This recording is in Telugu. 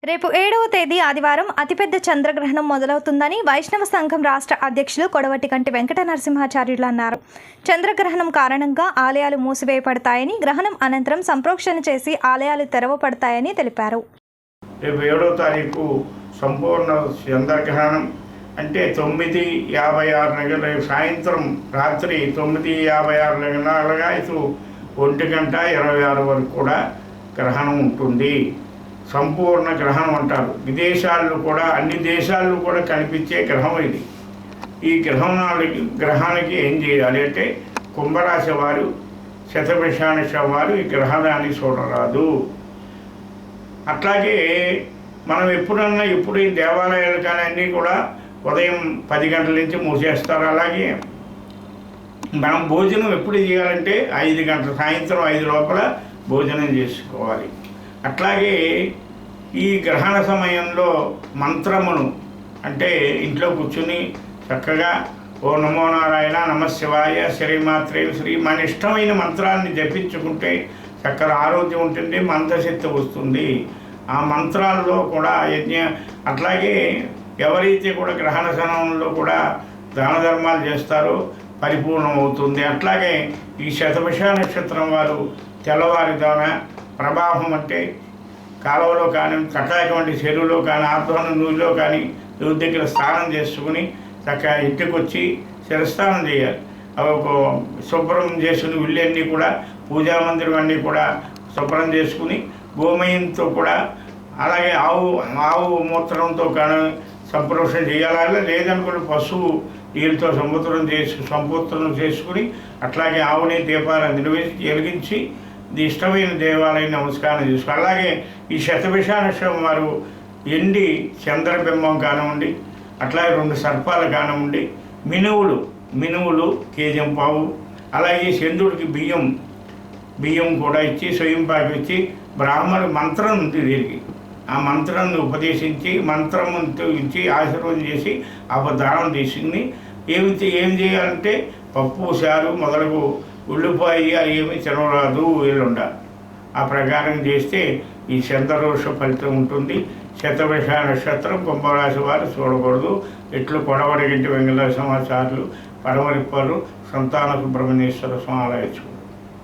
రేపు 7వ తేదీ ఆదివారం అతిపెద్ద చంద్రగ్రహణం మొదలవుతుందని వైష్ణవ సంఘం రాష్ట్ర అధ్యక్షులు కొడవటిగంటి వెంకట నరసింహాచార్యులు అన్నారు. చంద్రగ్రహణం కారణంగా ఆలయాలు మూసివేయబడతాయని, గ్రహణం అనంతరం సంప్రోక్షణ చేసి ఆలయాలు తెరవబడతాయని తెలిపారు. రేపు 7వ తారీఖు సంపూర్ణ చంద్రగ్రహణం అంటే 9:56 రేపు సాయంత్రం రాత్రి 9:56 ఇటు 1:26 వరకు కూడా గ్రహణం ఉంటుంది. సంపూర్ణ గ్రహణం అంటారు. విదేశాల్లో కూడా అన్ని దేశాల్లో కూడా కనిపించే గ్రహం ఇది. ఈ గ్రహానికి ఏం చేయాలి అంటే కుంభరాశి వారు, శతభిషానిష వారు ఈ గ్రహణాన్ని చూడరాదు. అట్లాగే మనం ఎప్పుడు ఈ దేవాలయాలు కానీ అన్నీ కూడా ఉదయం 10 గంటల నుంచి మూసేస్తారు. అలాగే మనం భోజనం ఎప్పుడు చేయాలంటే 5 గంటల సాయంత్రం 5 లోపల భోజనం చేసుకోవాలి. అట్లాగే ఈ గ్రహణ సమయంలో మంత్రమును అంటే ఇంట్లో కూర్చుని చక్కగా ఓ నమో నారాయణ, నమశివాయ, శ్రీమాత్రే శ్రీ మన ఇష్టమైన మంత్రాన్ని జపించుకుంటే చక్కగా ఆరోగ్యం ఉంటుంది, మంత్రశక్తి వస్తుంది. ఆ మంత్రాల్లో కూడా అట్లాగే ఎవరైతే కూడా గ్రహణ సమయంలో కూడా దాన ధర్మాలు చేస్తారో పరిపూర్ణం అవుతుంది. అట్లాగే ఈ శతభిష నక్షత్రం వారు తెల్లవారుజామున ప్రభావం అంటే కాలువలో కానీ, కటాక వంటి చెరువులో కానీ, ఆర్ధవన నూనెలో కానీ నూనె దగ్గర స్నానం చేసుకుని చక్కగా ఇంటికి వచ్చి శిరస్నానం చేయాలి. ఒక శుభ్రం చేసుకుని ఇళ్ళన్నీ కూడా పూజా మందిరం అన్నీ కూడా శుభ్రం చేసుకుని గోమయంతో కూడా అలాగే ఆవు మూత్రంతో కానీ సంప్రోషణ చేయాలి. లేదనుకుని పశువు నీళ్ళతో సంపూర్ణం చేసుకుని అట్లాగే ఆవుని దీపాలను వెలిగించి ఇష్టమైన దేవాలయం నమస్కారం చేసుకో. అలాగే ఈ శతభిషానక్షం వారు ఎండి చంద్రబింబం కానివ్వండి, అట్లాగే 2 సర్పాలు కానివ్వండి, మినువులు కేజం పావు, అలాగే చంద్రుడికి బియ్యం కూడా ఇచ్చి స్వయంపాకు ఇచ్చి బ్రాహ్మణుడు మంత్రం ఉంది దీనికి. ఆ మంత్రాన్ని ఉపదేశించి మంత్రంతో ఇచ్చి ఆశీర్వాదం చేసి ఆ దానం తీసుకుని ఏం చేయాలంటే పప్పు, చారు మొదలగు ఉల్లిపాయ అవి ఏమీ తినరాదు, ఎల్లుండ. ఆ ప్రకారం చేస్తే ఈ చంద్రదోష ఫలితం ఉంటుంది. శతభిష నక్షత్రం కుంభరాశి వారు చూడకూడదు. ఇట్లు కొడవటిగంటి వెంకట నరసింహాచార్యులు, పరమరిప్పలు, సంతాన సుబ్రహ్మణ్యేశ్వర స్వామి ఆలయించుకుంటారు.